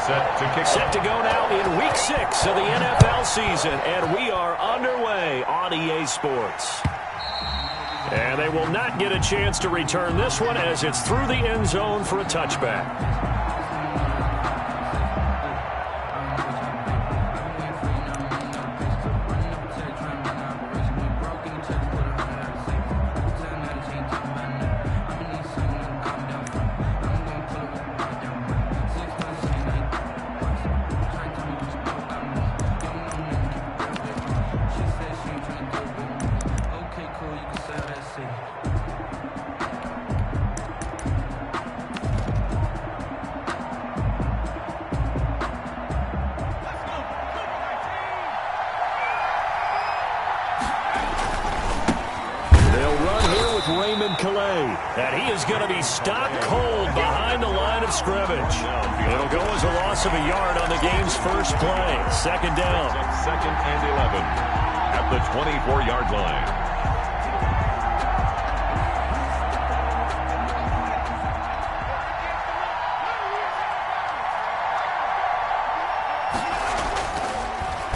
Set to go now in Week 6 of the NFL season, and we are underway on EA Sports. And they will not get a chance to return this one as it's through the end zone for a touchback. And he is going to be stopped cold behind the line of scrimmage. It'll go as a loss of a yard on the game's first play. Second down. Second and 11 at the 24-yard line.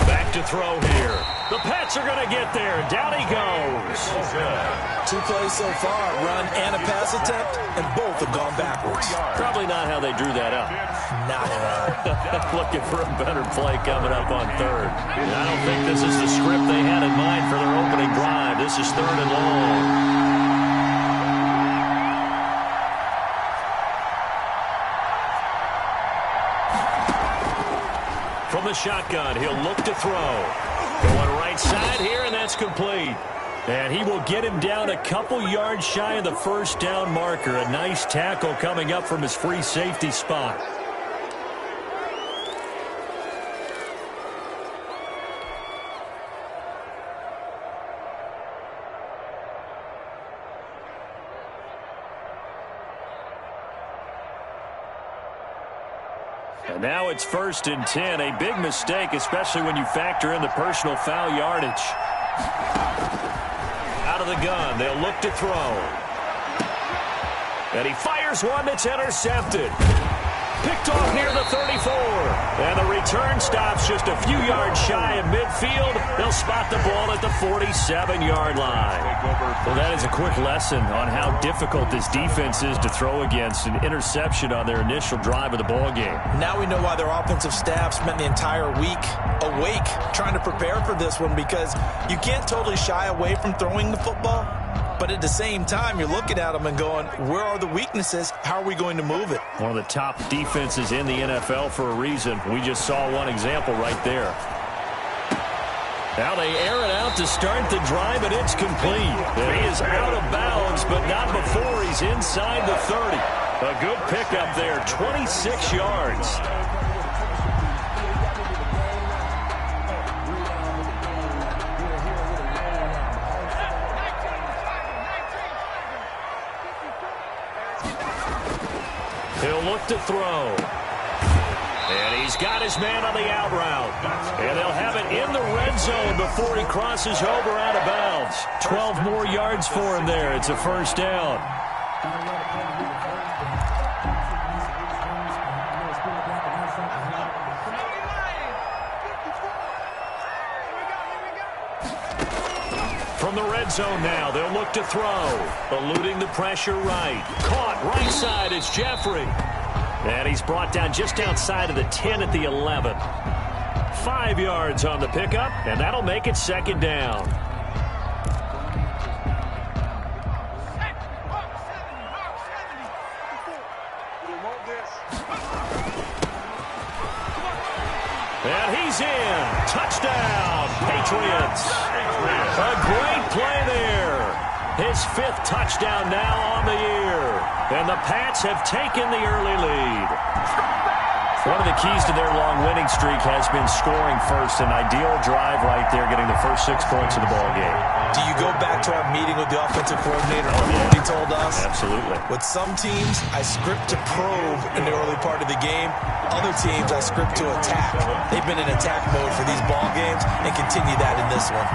Back to throw here. The Pats are going to get there. Down he goes. 2 plays so far, run and a pass attempt, and both have gone backwards. Probably not how they drew that up. Not at all. Looking for a better play coming up on third. And I don't think this is the script they had in mind for their opening drive. This is third and long. From the shotgun, he'll look to throw. Going right side here, and that's complete. And he will get him down a couple yards shy of the first down marker. A nice tackle coming up from his free safety spot. And now it's 1st and 10. A big mistake, especially when you factor in the personal foul yardage. Out of the gun, they'll look to throw. And he fires one that's intercepted. Picked off near the 34. And the return stops just a few yards shy of midfield. They'll spot the ball at the 47-yard line. Well, that is a quick lesson on how difficult this defense is to throw against. An interception on their initial drive of the ball game. Now we know why their offensive staff spent the entire week awake trying to prepare for this one, because you can't totally shy away from throwing the football. But at the same time, you're looking at them and going, where are the weaknesses? How are we going to move it? One of the top defenses in the NFL for a reason. We just saw one example right there. Now they air it out to start the drive, and it's complete. And he is out of bounds, but not before he's inside the 30. A good pickup there, 26 yards. He'll look to throw. And he's got his man on the out route. And they'll have it in the red zone before he crosses over out of bounds. 12 more yards for him there. It's a first down. From the red zone now, they'll look to throw. Eluding the pressure right. Caught right side is Jeffrey. And he's brought down just outside of the 10 at the 11. 5 yards on the pickup, and that'll make it second down. And he's in. Touchdown, Patriots. A great play there. His 5th touchdown now on the year. And the Pats have taken the early lead. One of the keys to their long winning streak has been scoring first. An ideal drive right there, getting the first 6 points of the ball game. Do you go back to our meeting with the offensive coordinator on what he told us? Absolutely. With some teams, I script to probe in the early part of the game. Other teams, I script to attack. They've been in attack mode for these ball games and continue that in this one.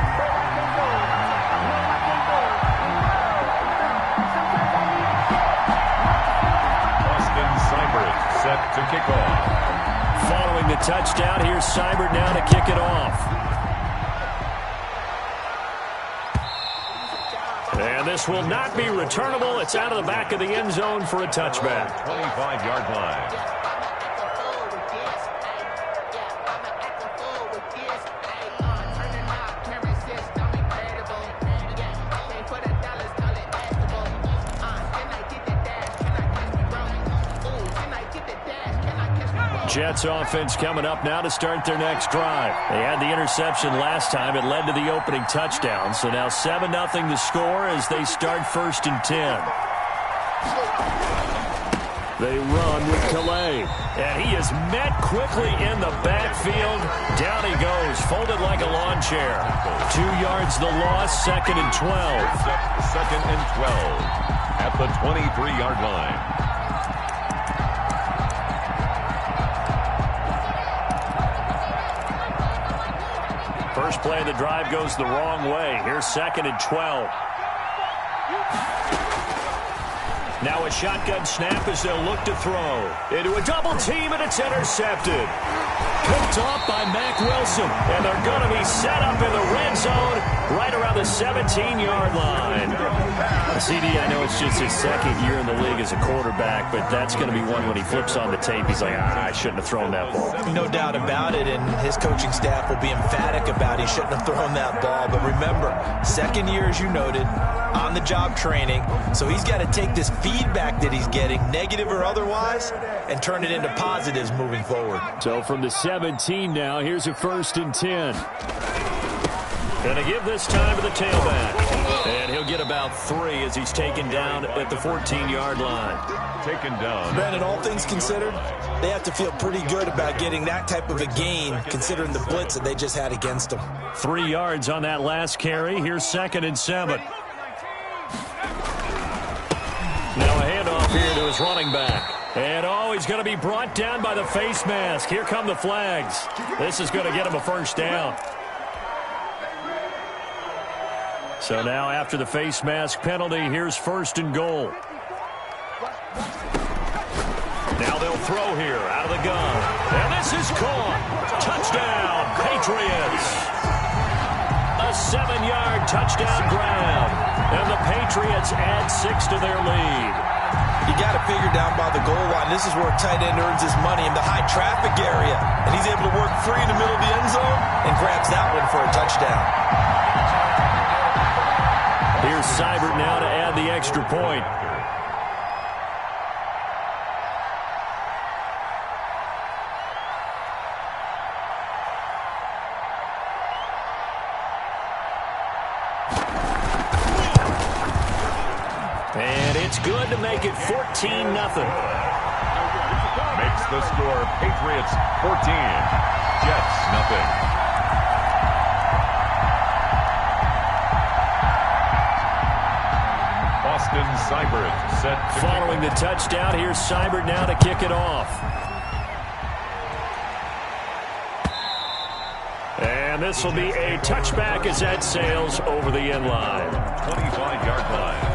Set to kick off. Following the touchdown, here's Seibert now to kick it off. And this will not be returnable. It's out of the back of the end zone for a touchback. 25-yard line. Jets offense coming up now to start their next drive. They had the interception last time. It led to the opening touchdown. So now 7-0 to score as they start 1st and 10. They run with Calais. And he is met quickly in the backfield. Down he goes, folded like a lawn chair. 2 yards the loss, 2nd and 12. 2nd and 12 at the 23-yard line. First play of the drive goes the wrong way. Here's 2nd and 12. Now a shotgun snap as they'll look to throw. Into a double team, and it's intercepted. Picked off by Mack Wilson. And they're going to be set up in the red zone right around the 17-yard line. CD, I know it's just his 2nd year in the league as a quarterback, but that's going to be one when he flips on the tape. He's like, I shouldn't have thrown that ball. No doubt about it, and his coaching staff will be emphatic about he shouldn't have thrown that ball. But remember, 2nd year, as you noted, on-the-job training, so he's got to take this feedback that he's getting, negative or otherwise, and turn it into positives moving forward. So from the 17 now, here's a 1st and 10. Going to give this time to the tailback. And he'll get about 3 as he's taken down at the 14-yard line. Taken down. Brandon, all things considered, they have to feel pretty good about getting that type of a gain, considering the blitz that they just had against them. 3 yards on that last carry. Here's 2nd and 7. Now a handoff here to his running back. And, he's going to be brought down by the face mask. Here come the flags. This is going to get him a 1st down. So now after the face mask penalty, here's 1st and goal. Now they'll throw here out of the gun. And this is caught. Touchdown, Patriots. A 7-yard touchdown grab. And the Patriots add 6 to their lead. You got to figure down by the goal line. This is where a tight end earns his money in the high traffic area. And he's able to work free in the middle of the end zone and grabs that one for a touchdown. Here's Seibert now to add the extra point. And it's good to make it 14-0. Makes the score Patriots 14, Jets nothing. Seibert set. Following the touchdown, here's Seibert now to kick it off. And this will be a touchback as that sails over the end line. 25-yard line.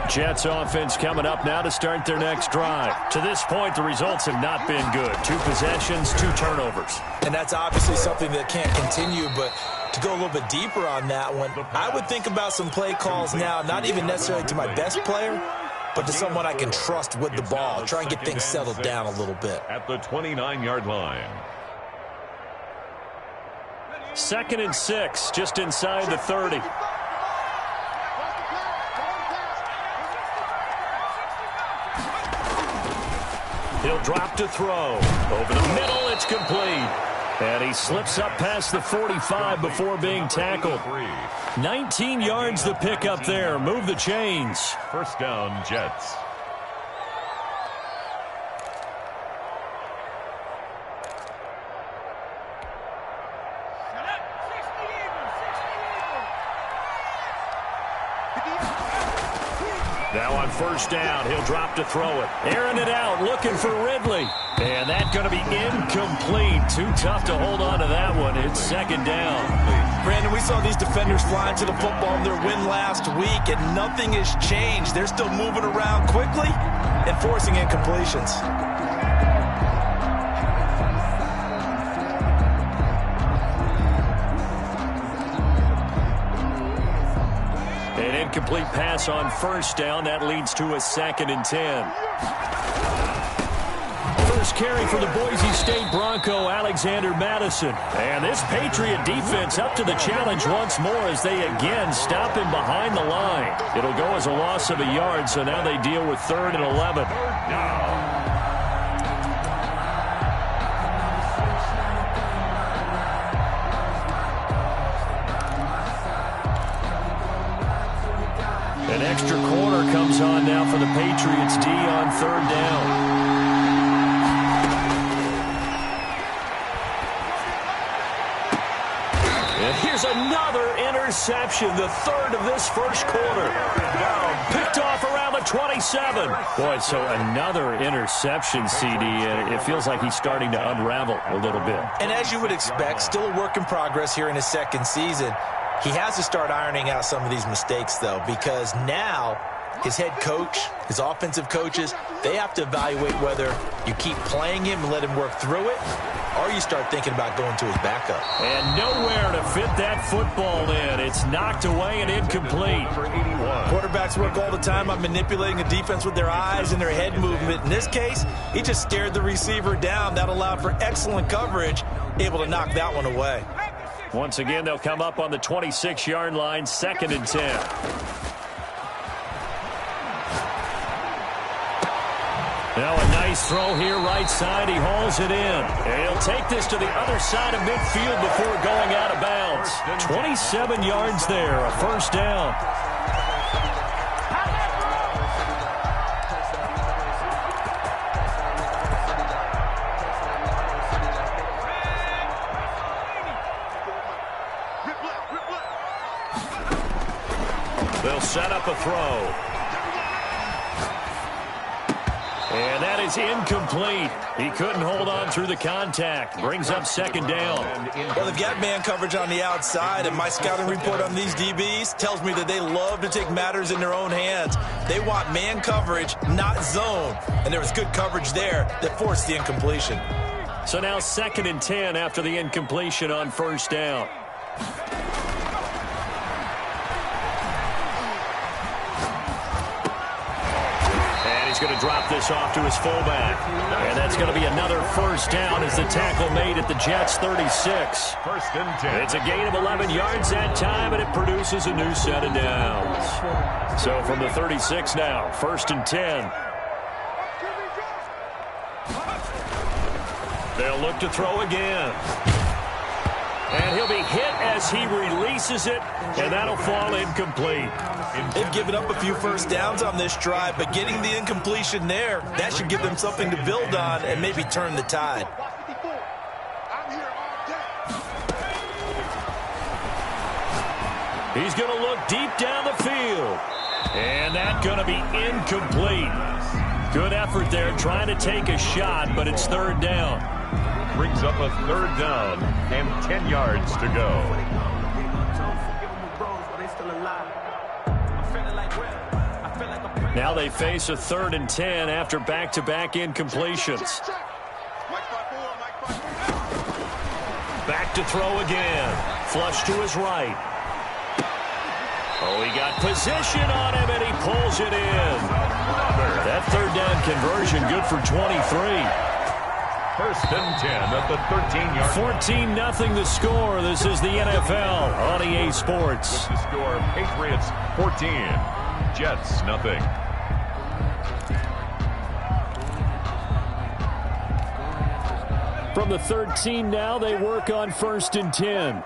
Jets offense coming up now to start their next drive. To this point, the results have not been good. 2 possessions, 2 turnovers. And that's obviously something that can't continue, but to go a little bit deeper on that one, I would think about some play calls now, not even necessarily to my best player, but to someone I can trust with the ball. Try and get things settled down a little bit. At the 29-yard line. 2nd and 6, just inside the 30. He'll drop to throw. Over the middle, it's complete. And he slips up past the 45 before being tackled. 19 yards to pick up there. Move the chains. 1st down, Jets. Now on first down, he'll drop to throw it. Airing it out, looking for Ridley. And that's going to be incomplete. Too tough to hold on to that one. It's second down. Brandon, we saw these defenders flying to the football in their win last week, and nothing has changed. They're still moving around quickly and forcing incompletions. An incomplete pass on first down. That leads to a 2nd and 10. First carry for the Boise State Bronco, Alexander Madison. And this Patriot defense up to the challenge once more as they again stop him behind the line. It'll go as a loss of a yard, so now they deal with 3rd and 11. An extra corner comes on now for the Patriots D on 3rd down. And here's another interception, the 3rd of this first quarter. Picked off around the 27. Boy, so another interception, CD, and it feels like he's starting to unravel a little bit. And as you would expect, still a work in progress here in his 2nd season. He has to start ironing out some of these mistakes, though, because now his head coach, his offensive coaches, they have to evaluate whether you keep playing him and let him work through it, or you start thinking about going to his backup. And nowhere to fit that football in. It's knocked away and incomplete. Quarterbacks work all the time on manipulating the defense with their eyes and their head movement. In this case, he just stared the receiver down. That allowed for excellent coverage, able to knock that one away. Once again, they'll come up on the 26-yard line, 2nd and 10. Now a nice throw here, right side. He hauls it in. And he'll take this to the other side of midfield before going out of bounds. 27 yards there, a first down. They'll set up a throw. And that is incomplete. He couldn't hold on through the contact. Brings up 2nd down. Well, they've got man coverage on the outside, and my scouting report on these DBs tells me that they love to take matters in their own hands. They want man coverage, not zone. And there was good coverage there that forced the incompletion. So now 2nd and 10 after the incompletion on first down. He's going to drop this off to his fullback. And that's going to be another first down as the tackle made at the Jets' 36. 1st and 10. It's a gain of 11 yards that time, and it produces a new set of downs. So from the 36 now, 1st and 10. They'll look to throw again. And he'll be hit as he releases it, and that'll fall incomplete. They've given up a few first downs on this drive, but getting the incompletion there, that should give them something to build on and maybe turn the tide. He's going to look deep down the field. And that's going to be incomplete. Good effort there trying to take a shot, but it's 3rd down. Brings up a 3rd down and 10 yards to go. Now they face a 3rd and 10 after back-to-back incompletions. Back to throw again. Flush to his right. Oh, he got position on him, and he pulls it in. That 3rd down conversion good for 23. 1st and 10 at the 13-yard. 14-0 the score. This is the NFL on EA Sports. With the score, Patriots 14, Jets nothing. From the 13 now, they work on 1st and 10.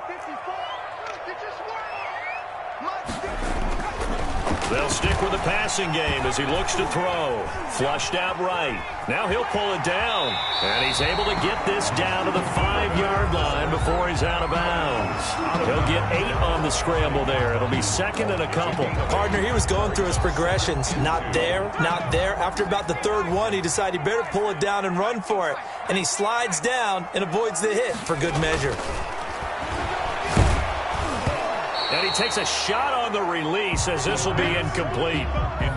They'll stick with the passing game as he looks to throw. Flushed out right. Now he'll pull it down. And he's able to get this down to the 5-yard line before he's out of bounds. He'll get 8 on the scramble there. It'll be second and a couple. Partner, he was going through his progressions. Not there, not there. After about the third one, he decided he better pull it down and run for it. And he slides down and avoids the hit for good measure. And he takes a shot on the release as this will be incomplete.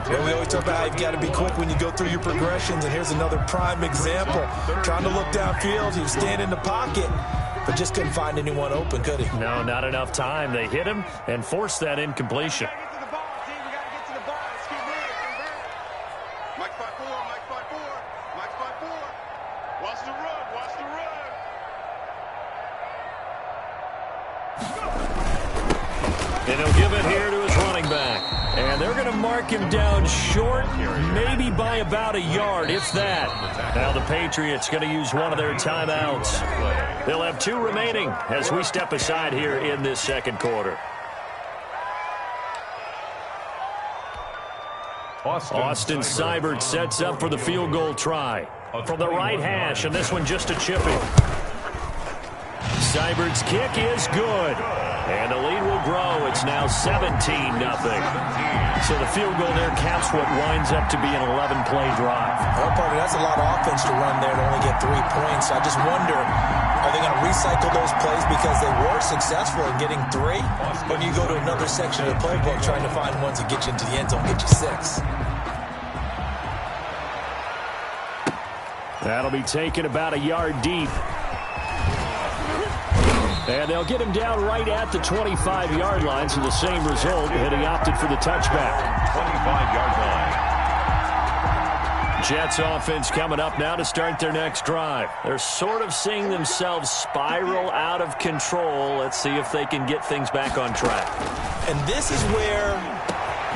Well, we always talk about how you've got to be quick when you go through your progressions, and here's another prime example. Trying to look downfield, he was standing in the pocket, but just couldn't find anyone open, could he? No, not enough time. They hit him and forced that incompletion. And he'll give it here to his running back. And they're going to mark him down short, maybe by about a yard, if that. Now the Patriots going to use one of their timeouts. They'll have 2 remaining as we step aside here in this second quarter. Austin Seibert sets up for the field goal try. From the right hash, and this one just a chipping. Seibert's kick is good. And the lead will grow. It's now 17-0. So the field goal there caps what winds up to be an 11-play drive. Well, partner, that's a lot of offense to run there to only get 3 points. So I just wonder, are they going to recycle those plays because they were successful in getting 3? Or do you go to another section of the playbook trying to find ones that get you into the end zone, get you 6? That'll be taken about a yard deep. And they'll get him down right at the 25-yard line, so the same result, and he opted for the touchback. 25-yard line. Jets offense coming up now to start their next drive. They're sort of seeing themselves spiral out of control. Let's see if they can get things back on track. And this is where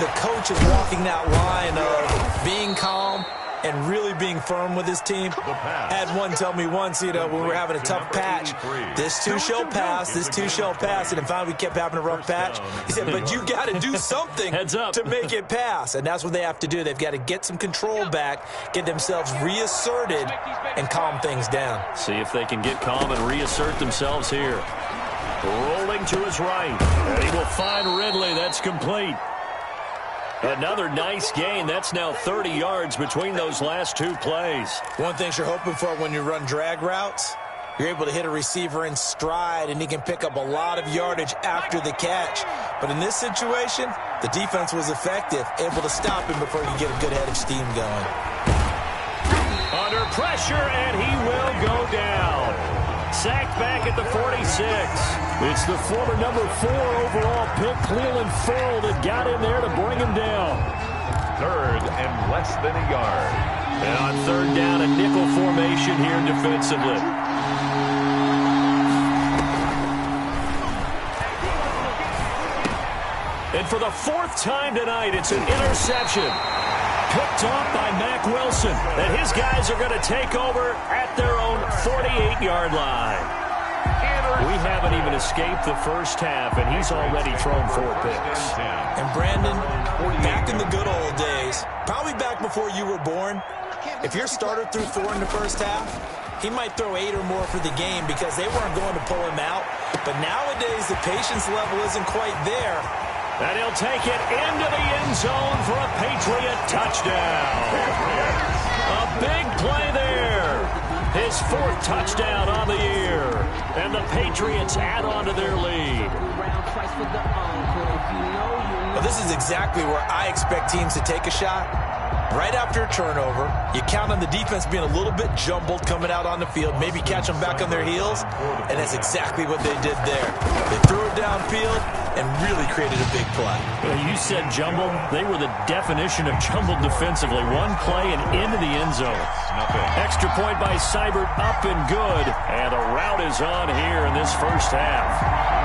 the coach is walking that line of being calm and really being firm with his team. Had one tell me once, when we were having a tough patch, this too shall pass, this too shall pass. And then finally we kept having a rough patch. He said, but you got to do something to make it pass. And that's what they have to do. They've got to get some control back, get themselves reasserted, and calm things down. See if they can get calm and reassert themselves here. Rolling to his right. And he will find Ridley. That's complete. Another nice gain. That's now 30 yards between those last 2 plays. One thing you're hoping for when you run drag routes, you're able to hit a receiver in stride, and he can pick up a lot of yardage after the catch. But in this situation, the defense was effective, able to stop him before you get a good head of steam going. Under pressure, and he will go down. Sacked back at the 46. It's the former number 4 overall pick, Cleveland Ferrell, that got in there to bring him down. 3rd and less than a yard. And on 3rd down, a nickel formation here defensively. And for the 4th time tonight, it's an interception. Picked off by Mack Wilson. And his guys are going to take over at their own 48-yard line. We haven't even escaped the first half, and he's already thrown 4 picks. And Brandon, back in the good old days, probably back before you were born, if your starter threw 4 in the first half, he might throw 8 or more for the game because they weren't going to pull him out. But nowadays, the patience level isn't quite there. And he'll take it into the end zone for a Patriot touchdown. A big play there. His 4th touchdown on the year. And the Patriots add on to their lead. Well, this is exactly where I expect teams to take a shot. Right after a turnover, you count on the defense being a little bit jumbled coming out on the field, maybe catch them back on their heels, and that's exactly what they did there. They threw it downfield and really created a big play. You said jumbled. They were the definition of jumbled defensively. One play and into the end zone. Extra point by Seibert, up and good. And a rout is on here in this first half.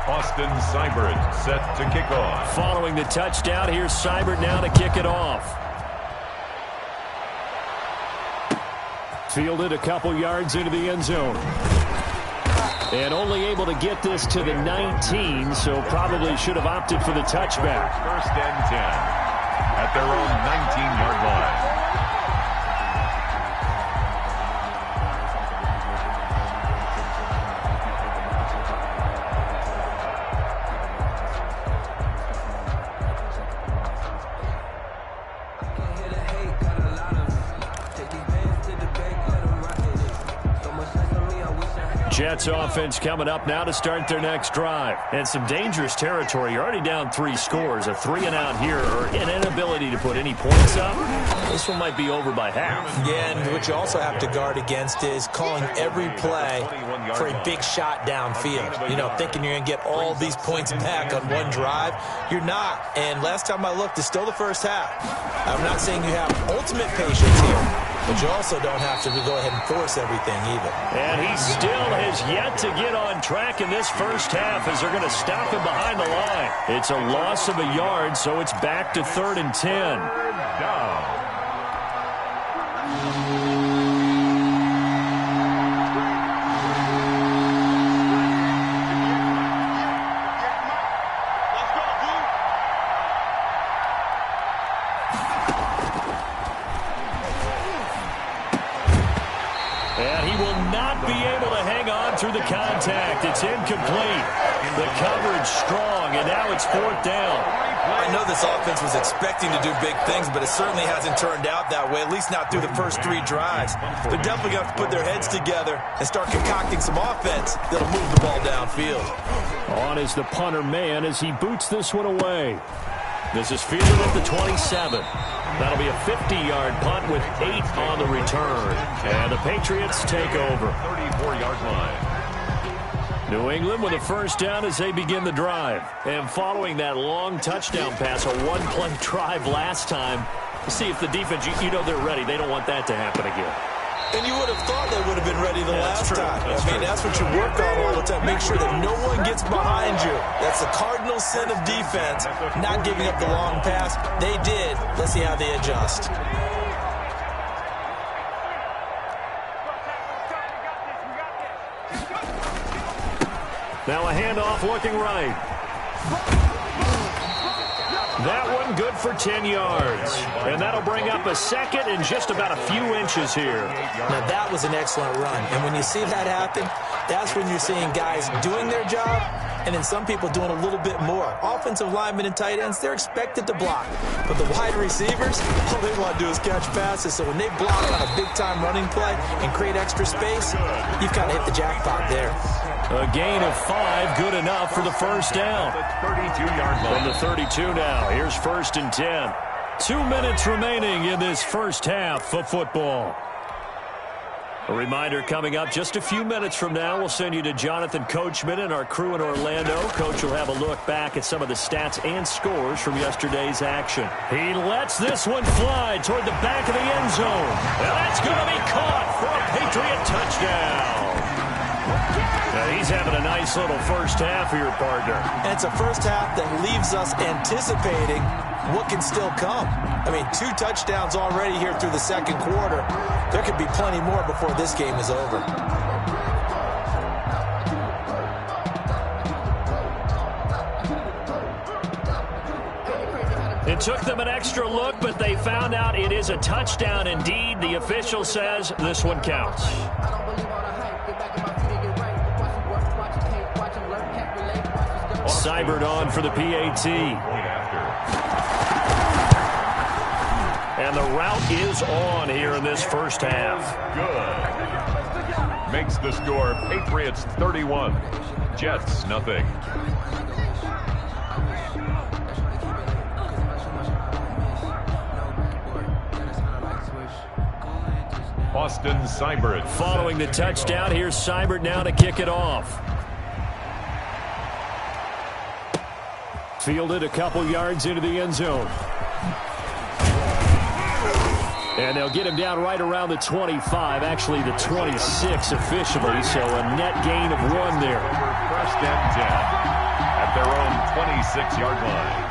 Austin Seibert set to kick off. Following the touchdown, here's Seibert now to kick it off. Fielded a couple yards into the end zone. And only able to get this to the 19, so probably should have opted for the touchback. First and 10 at their own 19-yard line. Jets offense coming up now to start their next drive. And some dangerous territory. You're already down 3 scores. A 3-and-out here or an inability to put any points up. This one might be over by half. Yeah, and what you also have to guard against is calling every play for a big shot downfield. You know, thinking you're going to get all these points back on one drive. You're not. And last time I looked, it's still the first half. I'm not saying you have ultimate patience here, but you also don't have to go ahead and force everything either. And he still has yet to get on track in this first half as they're going to stop him behind the line. It's a loss of a yard, so it's back to 3rd and 10. Down. And he will not be able to hang on through the contact. It's incomplete. The coverage strong, and now it's 4th down. I know this offense was expecting to do big things, but it certainly hasn't turned out that way, at least not through the first 3 drives. They're definitely going to have to put their heads together and start concocting some offense that'll move the ball downfield. On is the punter man as he boots this one away. This is fielded at the 27. That'll be a 50-yard punt with 8 on the return. And the Patriots take over. 34-yard line. New England with a first down as they begin the drive. And following that long touchdown pass, a one-play drive last time, see if the defense, you know they're ready. They don't want that to happen again. And you would have thought they would have been ready the last time. That's what you work on all the time. Make sure that no one gets behind you. That's the cardinal sin of defense, not giving up the long pass. They did. Let's see how they adjust. Now a handoff looking right. That one good for 10 yards. And that'll bring up a second in just about a few inches here. Now that was an excellent run. And when you see that happen, that's when you're seeing guys doing their job and then some people doing a little bit more. Offensive linemen and tight ends, they're expected to block. But the wide receivers, all they want to do is catch passes. So when they block on a big-time running play and create extra space, you've kind of hit the jackpot there. A gain of 5, good enough for the first down. 32-yard line. From the 32 now, here's 1st and 10. 2 minutes remaining in this first half of football. A reminder coming up just a few minutes from now. We'll send you to Jonathan Coachman and our crew in Orlando. Coach will have a look back at some of the stats and scores from yesterday's action. He lets this one fly toward the back of the end zone. And that's going to be caught for a Patriot touchdown. Now he's having a nice little first half here, partner. And it's a first half that leaves us anticipating what can still come. I mean, 2 touchdowns already here through the second quarter. There could be plenty more before this game is over. It took them an extra look, but they found out it is a touchdown indeed. The official says this one counts. Seibert on for the PAT. And the route is on here in this first half. Good. Makes the score Patriots 31, Jets nothing. Austin Seibert. Following the touchdown, here's Seibert now to kick it off. Fielded a couple yards into the end zone. And they'll get him down right around the 25, actually the 26 officially, so a net gain of 1 there. First and 10 at their own 26-yard line.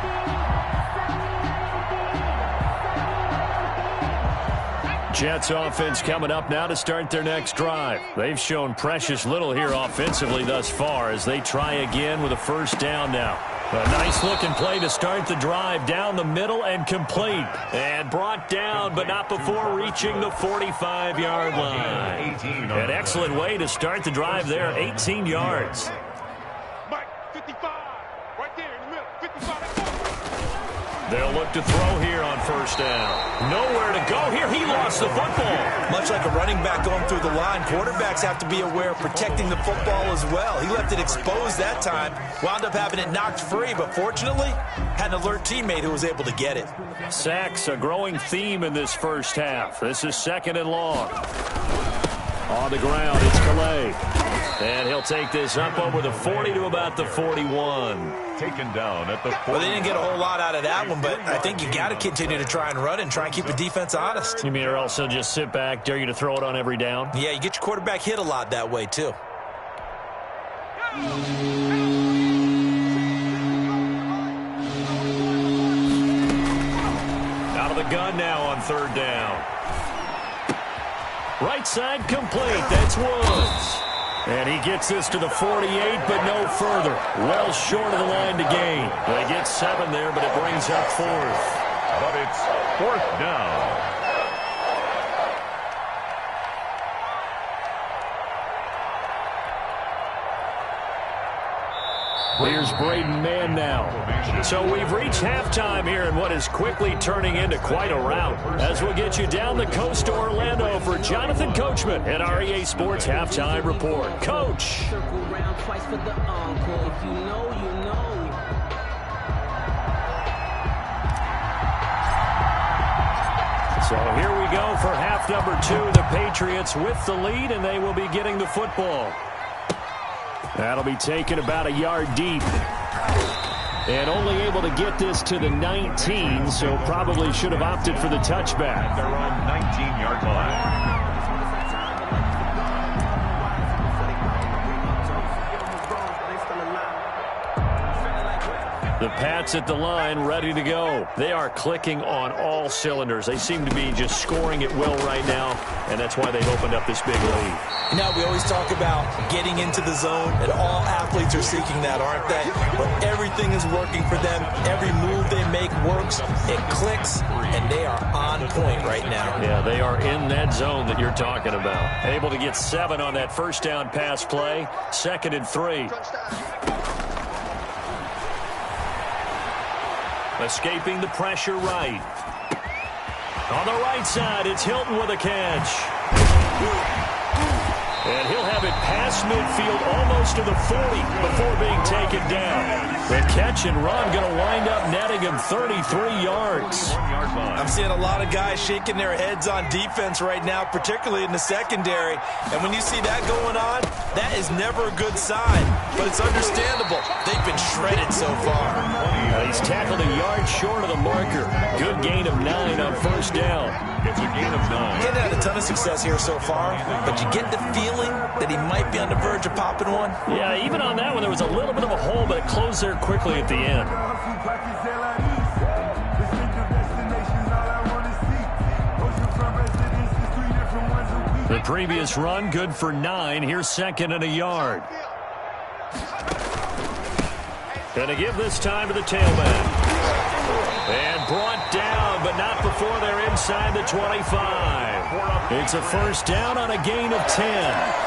Jets offense coming up now to start their next drive. They've shown precious little here offensively thus far as they try again with a first down now. A nice-looking play to start the drive down the middle and complete. And brought down, but not before reaching the 45-yard line. An excellent way to start the drive there, 18 yards. Mike, 55, right there in the middle, 55. They'll look to throw here on first down. Nowhere to go here. He lost the football. Much like a running back going through the line, quarterbacks have to be aware of protecting the football as well. He left it exposed that time, wound up having it knocked free, but fortunately had an alert teammate who was able to get it. Sacks, a growing theme in this first half. This is second and long. On the ground, it's Calais. And he'll take this up over the 40 to about the 41. Taken down at the 40. Well, they didn't get a whole lot out of that one, but I think you got to continue to try and run and try and keep the defense honest. You mean or else he'll just sit back, dare you to throw it on every down? Yeah, you get your quarterback hit a lot that way, too. Out of the gun now on third down. Right side complete. That's Woods. And he gets this to the 48, but no further. Well short of the line to gain. They get 7 there, but it brings up 4th. But it's 4th down. Here's Braden Mann now. So we've reached halftime here in what is quickly turning into quite a rout. As we'll get you down the coast to Orlando for Jonathan Coachman at our EA Sports Halftime Report. Coach. So here we go for half number 2. The Patriots with the lead, and they will be getting the football. That'll be taken about a yard deep. And only able to get this to the 19, so probably should have opted for the touchback. They're on 19-yard line. The Pats at the line, ready to go. They are clicking on all cylinders. They seem to be just scoring at will right now, and that's why they've opened up this big lead. You know, we always talk about getting into the zone, and all athletes are seeking that, aren't they? But everything is working for them. Every move they make works. It clicks, and they are on point right now. Yeah, they are in that zone that you're talking about. Able to get 7 on that first down pass play. 2nd and 3. Escaping the pressure right. On the right side, it's Hilton with a catch. And he'll have it past midfield almost to the 40 before being taken down. The catch and run going to wind up netting him 33 yards. I'm seeing a lot of guys shaking their heads on defense right now, particularly in the secondary. And when you see that going on, that is never a good sign. But it's understandable. They've been shredded so far. He's tackled a yard short of the marker. Good gain of 9 on first down. It's a gain of 9. He hasn't had a ton of success here so far, but you get the feeling that he might be on the verge of popping one. Yeah, even on that one, there was a little bit of a hole, but it closed there quickly at the end. The previous run, good for 9. Here's 2nd and a yard. Gonna give this time to the tailback. And brought down, but not before they're inside the 25. It's a first down on a gain of 10.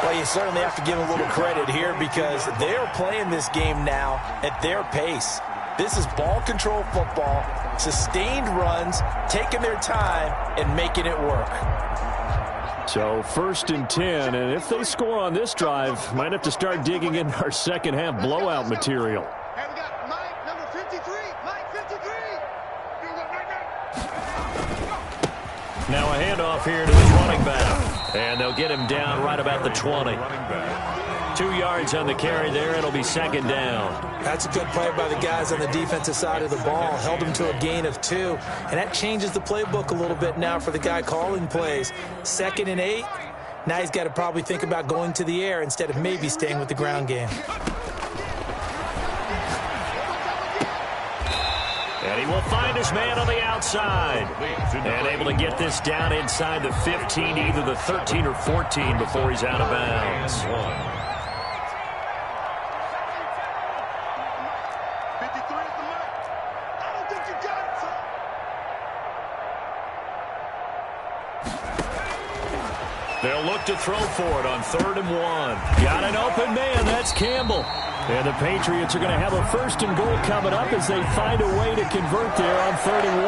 Well, you certainly have to give a little credit here because they're playing this game now at their pace. This is ball control football, sustained runs, taking their time and making it work. So 1st and 10, and if they score on this drive, might have to start digging in our second half blowout material. Hey, we got Mike, number 53. Mike, 53. Now a handoff here to his running back. And they'll get him down right about the 20. 2 yards on the carry there. It'll be 2nd down. That's a good play by the guys on the defensive side of the ball. Held him to a gain of 2. And that changes the playbook a little bit now for the guy calling plays. 2nd and 8. Now he's got to probably think about going to the air instead of maybe staying with the ground game. And he will find his man on the outside. And able to get this down inside the 15, either the 13 or 14 before he's out of bounds. 53 at the mark. I don't think you got it, son. They'll look to throw for it on 3rd and 1. Got an open man. That's Campbell. And the Patriots are going to have a 1st and goal coming up as they find a way to convert there on 3rd and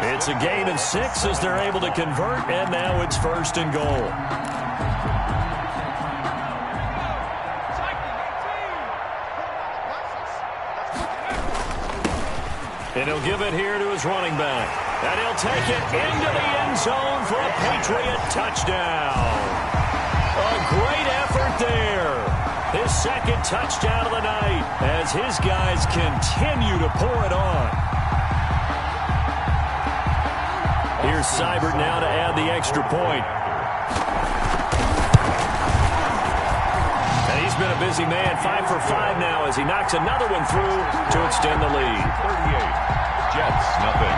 1. It's a gain of 6 as they're able to convert, and now it's 1st and goal. And he'll give it here to his running back. And he'll take it into the end zone for a Patriot touchdown. A great effort there. His 2nd touchdown of the night as his guys continue to pour it on. Here's Seibert now to add the extra point. And he's been a busy man, 5 for 5 now as he knocks another one through to extend the lead. 38, Jets, nothing.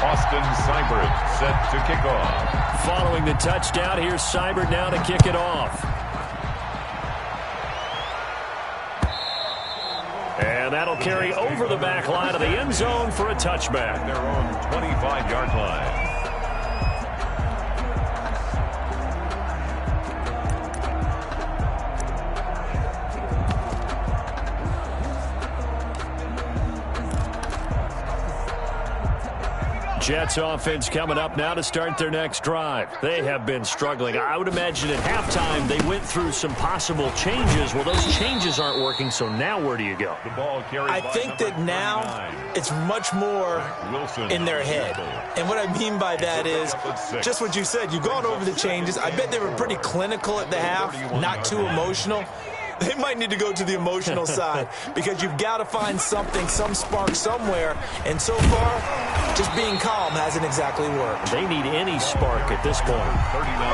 Austin Seibert set to kick off. Following the touchdown, here's Seibert now to kick it off. And that'll carry over the back line of the end zone for a touchback. Their own 25-yard line. Jets offense coming up now to start their next drive. They have been struggling. I would imagine at halftime they went through some possible changes. Well, those changes aren't working, so now where do you go? The ball carried I think that now it's much more in their head. And what I mean by that is just what you said. You've gone over the changes. I bet they were pretty clinical at the half, not too emotional. They might need to go to the emotional side because you've got to find something, some spark somewhere. And so far, just being calm hasn't exactly worked. They need any spark at this point.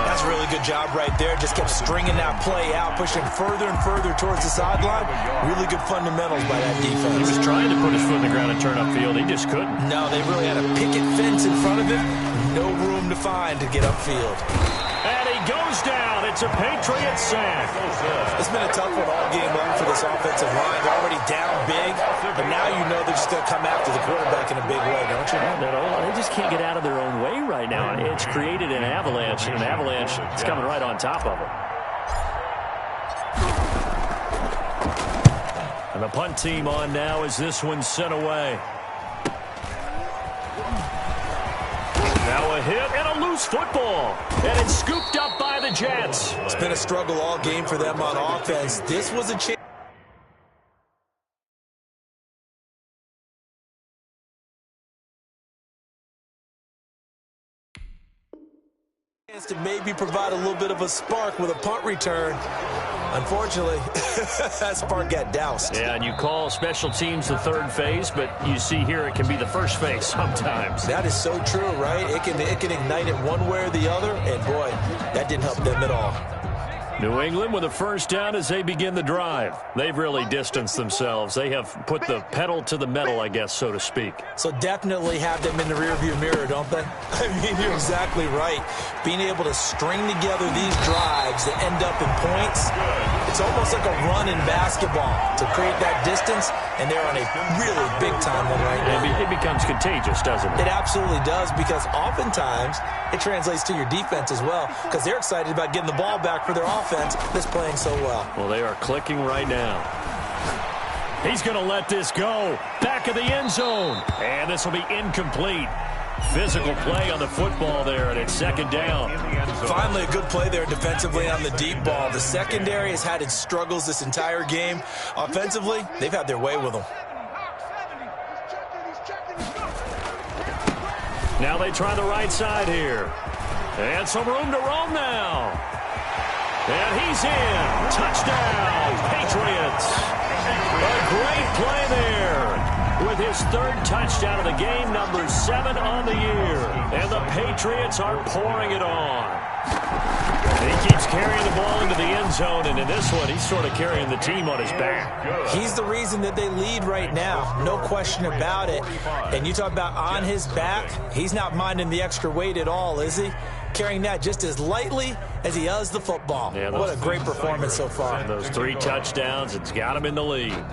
That's a really good job right there. Just kept stringing that play out, pushing further and further towards the sideline. Really good fundamentals by that defense. He was trying to put his foot in the ground and turn upfield. He just couldn't. No, they really had a picket fence in front of him. No room to find to get upfield. And he goes down. It's a Patriot sack. It's been a tough one all game long for this offensive line. They're already down big, but now you know they're just going to come after the quarterback in a big way, don't you? They just can't get out of their own way right now. It's created an avalanche, and an avalanche is coming right on top of them. And the punt team on now as this one's sent away. Now a hit and a loose football. And it's scooped up by the Jets. It's been a struggle all game for them on offense. This was a chance to maybe provide a little bit of a spark with a punt return. Unfortunately, that spark got doused. Yeah, and you call special teams the 3rd phase, but you see here it can be the 1st phase sometimes. That is so true, right? It can ignite it one way or the other, and boy, that didn't help them at all. New England with a 1st down as they begin the drive. They've really distanced themselves. They have put the pedal to the metal, I guess, so to speak. So definitely have them in the rearview mirror, don't they? I mean, you're exactly right. Being able to string together these drives that end up in points, it's almost like a run in basketball to create that distance, and they're on a really big-time one right now. It becomes contagious, doesn't it? It absolutely does, because oftentimes it translates to your defense as well, because they're excited about getting the ball back for their offense that's playing so well. Well, they are clicking right now. He's going to let this go. Back of the end zone. And this will be incomplete. Physical play on the football there, and it's 2nd down. Finally, a good play there defensively on the deep ball. The secondary has had its struggles this entire game. Offensively, they've had their way with them. Now they try the right side here. And some room to roam now. And he's in. Touchdown, Patriots. A great play there with his 3rd touchdown of the game, number 7 on the year. And the Patriots are pouring it on. He keeps carrying the ball into the end zone, and in this one, he's sort of carrying the team on his back. He's the reason that they lead right now. No question about it. And you talk about on his back, he's not minding the extra weight at all, is he? Carrying that just as lightly as he does the football. Yeah, what a great performance so far. Those 3 touchdowns, it's got him in the lead.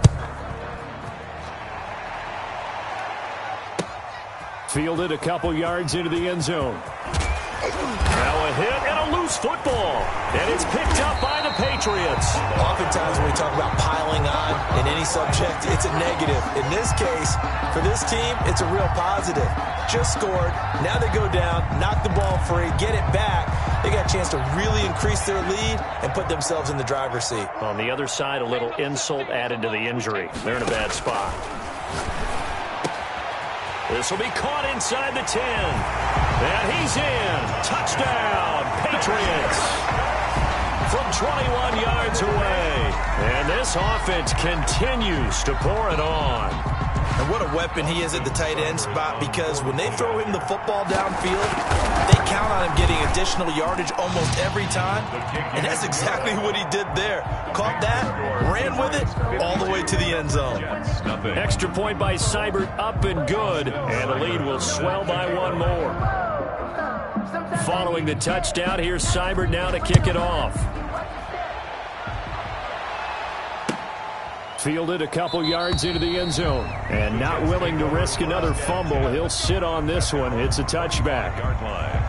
Fielded a couple yards into the end zone. Now a hit and a loose football. And it's picked up by the Patriots. Oftentimes when we talk about piling on in any subject, it's a negative. In this case, for this team, it's a real positive. Just scored. Now they go down, knock the ball free, get it back. They got a chance to really increase their lead and put themselves in the driver's seat. On the other side, a little insult added to the injury. They're in a bad spot. This will be caught inside the 10. And he's in. Touchdown, Patriots. From 21 yards away. And this offense continues to pour it on. And what a weapon he is at the tight end spot, because when they throw him the football downfield, they count on him getting additional yardage almost every time. And that's exactly what he did there. Caught that, ran with it, all the way to the end zone. Extra point by Seibert, up and good. And the lead will swell by 1 more. Following the touchdown, here's Seibert now to kick it off. Fielded a couple yards into the end zone. And not willing to risk another fumble. He'll sit on this one. It's a touchback. Yard line.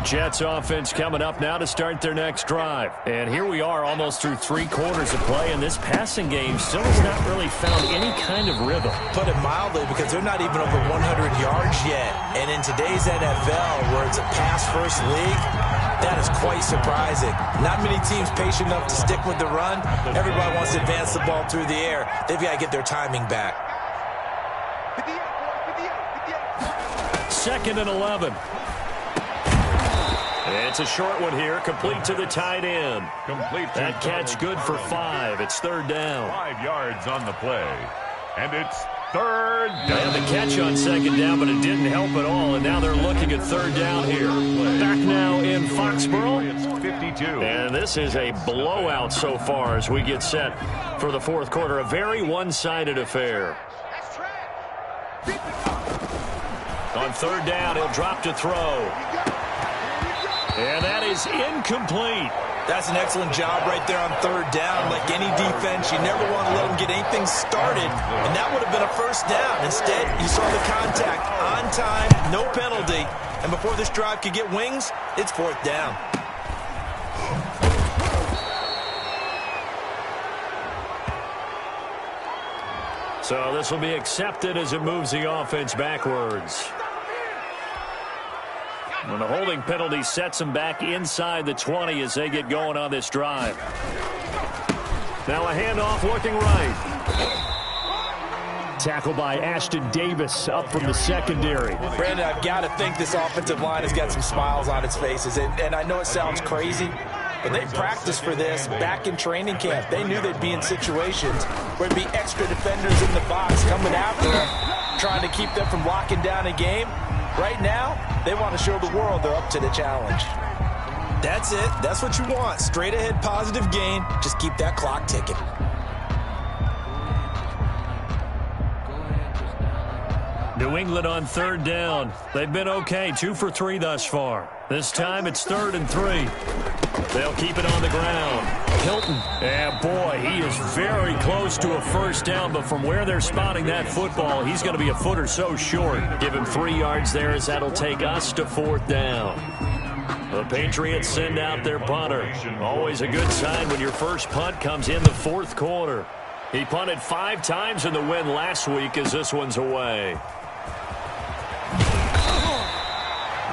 Jets offense coming up now to start their next drive. And here we are almost through 3 quarters of play, and this passing game still has not really found any kind of rhythm. Put it mildly, because they're not even over 100 yards yet. And in today's NFL, where it's a pass-first league, that is quite surprising. Not many teams patient enough to stick with the run. Everybody wants to advance the ball through the air. They've got to get their timing back. 2nd and 11. It's a short one here, complete to the tight end. Complete. That catch good for 5. It's 3rd down. 5 yards on the play. And it's 3rd down. And the catch on 2nd down, but it didn't help at all. And now they're looking at 3rd down here. Back now in Foxborough. It's 52. And this is a blowout so far as we get set for the 4th quarter. A very one-sided affair. On 3rd down, he'll drop to throw. And that is incomplete. That's an excellent job right there on 3rd down. Like any defense, you never want to let them get anything started. And that would have been a 1st down. Instead, you saw the contact on time, no penalty. And before this drive could get wings, it's 4th down. So this will be accepted as it moves the offense backwards. And the holding penalty sets them back inside the 20 as they get going on this drive. Now a handoff looking right. Tackle by Ashton Davis up from the secondary. Brandon, I've got to think this offensive line has got some smiles on its faces. And I know it sounds crazy, but they practiced for this back in training camp. They knew they'd be in situations where there'd be extra defenders in the box coming after them, trying to keep them from locking down a game. Right now, they want to show the world they're up to the challenge. That's it. That's what you want. Straight ahead positive gain. Just keep that clock ticking. New England on 3rd down. They've been okay, 2 for 3 thus far. This time it's 3rd and 3. They'll keep it on the ground. Hilton, and boy, he is very close to a 1st down, but from where they're spotting that football, he's going to be a foot or so short. Give him 3 yards there as that'll take us to 4th down. The Patriots send out their punter. Always a good sign when your first punt comes in the 4th quarter. He punted 5 times in the win last week as this one's away.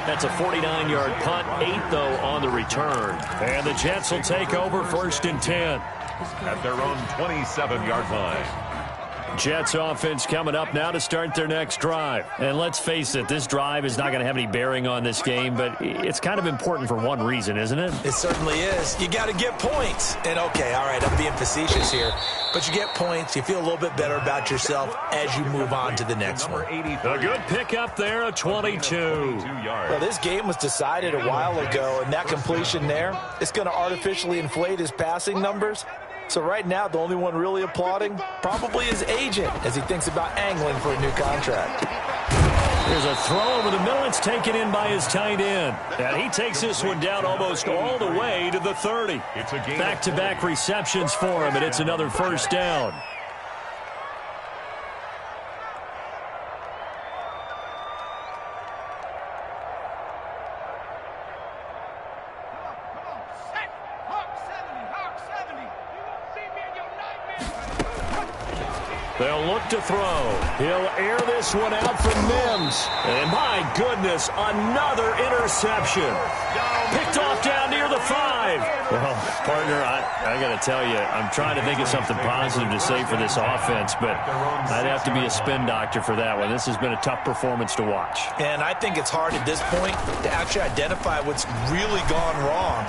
That's a 49-yard punt, 8, though, on the return. And the Jets will take over 1st and 10. At their own 27-yard line. Jets offense coming up now to start their next drive. And let's face it, this drive is not going to have any bearing on this game, but it's kind of important for one reason, isn't it? It certainly is. You got to get points. And, okay, all right, I'm being facetious here. But you get points. You feel a little bit better about yourself as you move on to the next one. A good pickup there, a 22. Well, this game was decided a while ago, and that completion there, it's going to artificially inflate his passing numbers. So right now, the only one really applauding probably his agent as he thinks about angling for a new contract. There's a throw over the middle. It's taken in by his tight end. And he takes this one down almost all the way to the 30. Back-to-back receptions for him, and it's another first down. They'll look to throw. He'll air this one out from Mims. And my goodness, another interception. Picked off down near the 5. Well, partner, I got to tell you, I'm trying to think of something positive to say for this offense, but I'd have to be a spin doctor for that one. This has been a tough performance to watch. And I think it's hard at this point to actually identify what's really gone wrong.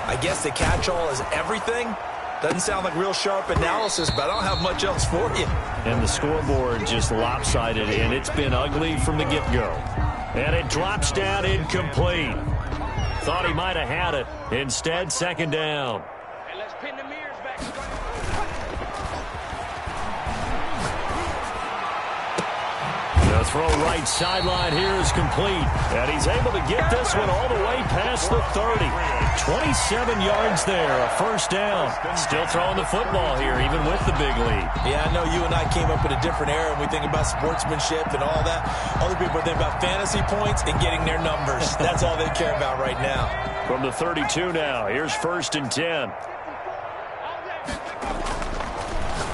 I guess the catch-all is everything. Doesn't sound like real sharp analysis, but I don't have much else for you. And the scoreboard just lopsided, and it's been ugly from the get-go. And it drops down incomplete. Thought he might have had it. Instead, second down. And let's pin the mirrors back. The throw right sideline here is complete. And he's able to get this one all the way past the 30. 27 yards there, a first down. Still throwing the football here, even with the big lead. Yeah, I know you and I came up in a different era and we think about sportsmanship and all that. Other people think about fantasy points and getting their numbers. That's all they care about right now. From the 32 now, here's first and 10.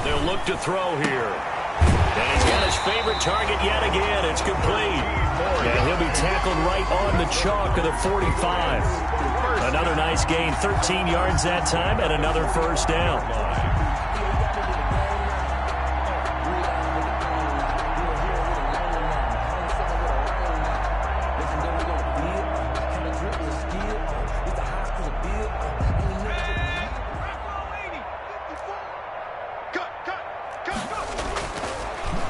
They'll look to throw here. And he's got his favorite target yet again. It's complete. And he'll be tackled right on the chalk of the 45. Another nice gain, 13 yards that time, and another first down.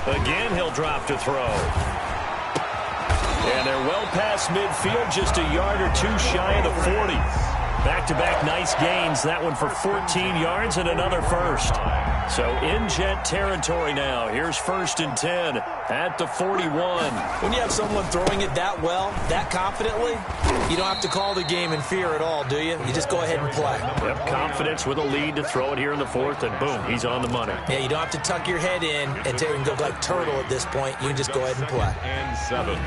Again, he'll drop to throw. And they're well past midfield, just a yard or two shy of the 40. Back-to-back nice gains, that one for 14 yards and another first. So in Jet territory now. Here's first and 10 at the 41. When you have someone throwing it that well, that confidently, you don't have to call the game in fear at all, do you? You just go ahead and play. Yep, confidence with a lead to throw it here in the fourth, and boom, he's on the money. Yeah, you don't have to tuck your head in and go like turtle at this point. You can just go ahead and play. And 7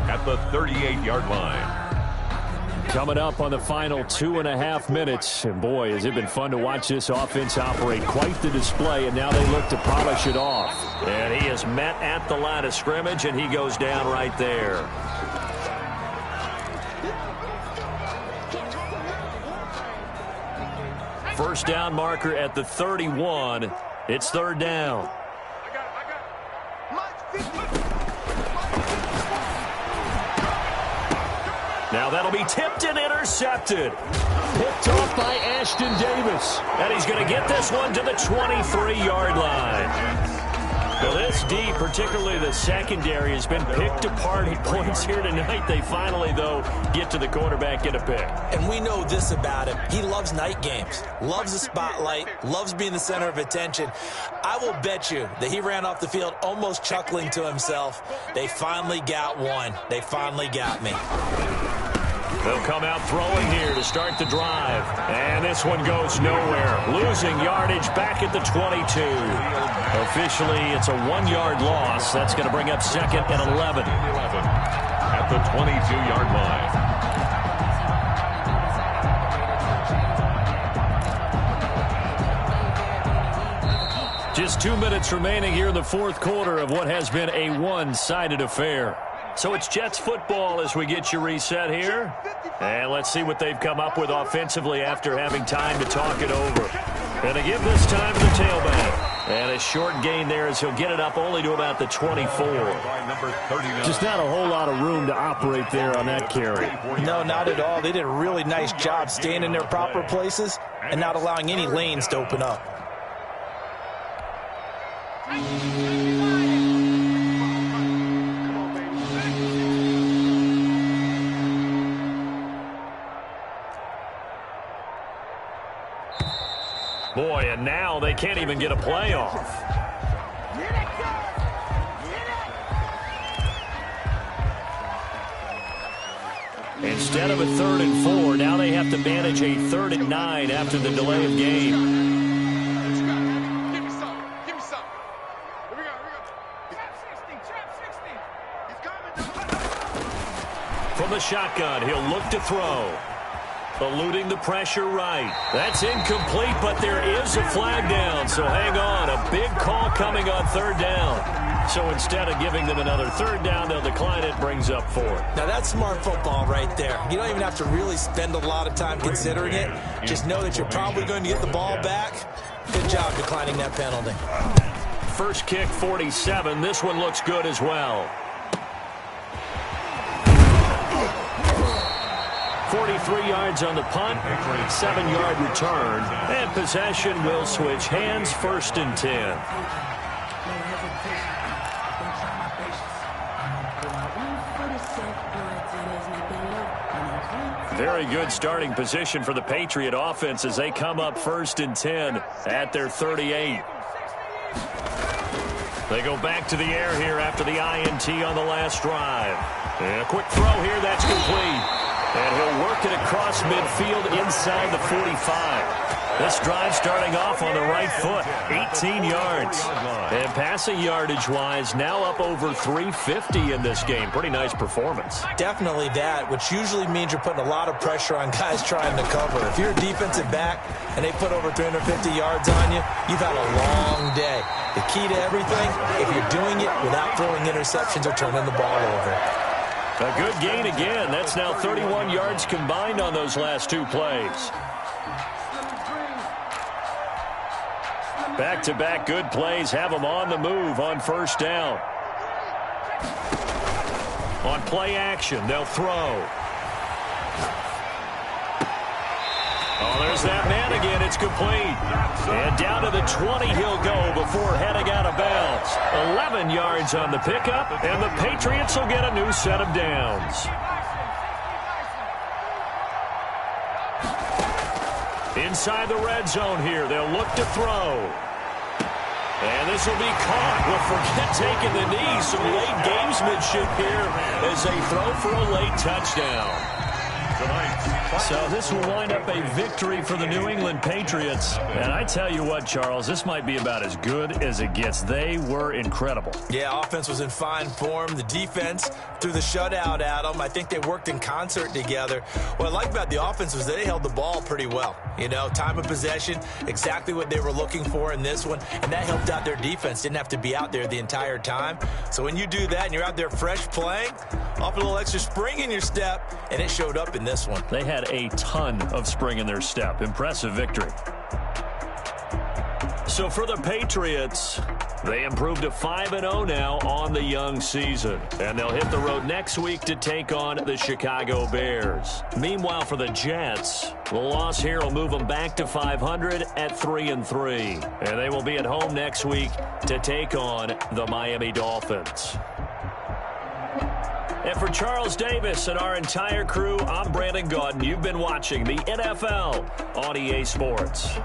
at the 38-yard line. Coming up on the final 2.5 minutes. And boy, has it been fun to watch this offense operate. Quite the display, and now they look to polish it off. And he is met at the line of scrimmage, and he goes down right there. First down marker at the 31. It's third down. Now that'll be tipped and intercepted. Picked off by Ashton Davis. And he's going to get this one to the 23-yard line. Well, this D, particularly the secondary, has been picked apart at points here tonight. They finally, though, get to the quarterback, get a pick. And we know this about him. He loves night games, loves the spotlight, loves being the center of attention. I will bet you that he ran off the field almost chuckling to himself. They finally got one. They finally got me. They'll come out throwing here to start the drive. And this one goes nowhere. Losing yardage back at the 22. Officially, it's a 1-yard loss. That's going to bring up second and 11. At the 22-yard line. Just 2 minutes remaining here in the fourth quarter of what has been a one-sided affair. So it's Jets football as we get you reset here. And let's see what they've come up with offensively after having time to talk it over. And to give this time to the tailback. And a short gain there as he'll get it up only to about the 24. Just not a whole lot of room to operate there on that carry. No, not at all. They did a really nice job staying in their proper places and not allowing any lanes to open up. Boy, and now they can't even get a play off. Instead of a 3rd and 4, now they have to manage a 3rd and 9 after the delay of game. Give me some. Give me some. Here we go. Trap 60. He's coming. From the shotgun, he'll look to throw. Eluding the pressure right. That's incomplete, but there is a flag down, so hang on. A big call coming on 3rd down. So instead of giving them another 3rd down, they'll decline it, brings up 4th. Now, that's smart football right there. You don't even have to really spend a lot of time considering it. Just know that you're probably going to get the ball back. Good job declining that penalty. First kick, 47. This one looks good as well. 43 yards on the punt, 7-yard return, and possession will switch hands, 1st and 10. Very good starting position for the Patriot offense as they come up 1st and 10 at their 38. They go back to the air here after the INT on the last drive. And a quick throw here, that's complete. And he'll work it across midfield inside the 45. This drive starting off on the right foot, 18 yards. And passing yardage-wise, now up over 350 in this game. Pretty nice performance. Definitely that, which usually means you're putting a lot of pressure on guys trying to cover. If you're a defensive back and they put over 350 yards on you, you've had a long day. The key to everything, if you're doing it without throwing interceptions or turning the ball over. A good gain again. That's now 31 yards combined on those last 2 plays. Back-to-back good plays have them on the move on 1st down. On play action, they'll throw. Oh, there's that man again. It's complete. And down to the 20 he'll go before heading out of bounds. 11 yards on the pickup, and the Patriots will get a new set of downs. Inside the red zone here, they'll look to throw. And this will be caught. Well, forget taking the knee. Some late gamesmanship here as they throw for a late touchdown. So this will wind up a victory for the New England Patriots. And I tell you what, Charles, this might be about as good as it gets. They were incredible. Yeah, offense was in fine form. The defense threw the shutout at them. I think they worked in concert together. What I like about the offense was they held the ball pretty well. You know, time of possession, exactly what they were looking for in this one. And that helped out their defense. Didn't have to be out there the entire time. So when you do that and you're out there fresh playing, off a little extra spring in your step, and it showed up in this one. They had a ton of spring in their step. Impressive victory. So for the Patriots, they improved to 5-0 now on the young season. And they'll hit the road next week to take on the Chicago Bears. Meanwhile, for the Jets, the loss here will move them back to 500 at 3-3. And they will be at home next week to take on the Miami Dolphins. And for Charles Davis and our entire crew, I'm Brandon Gaudin. You've been watching the NFL on EA Sports.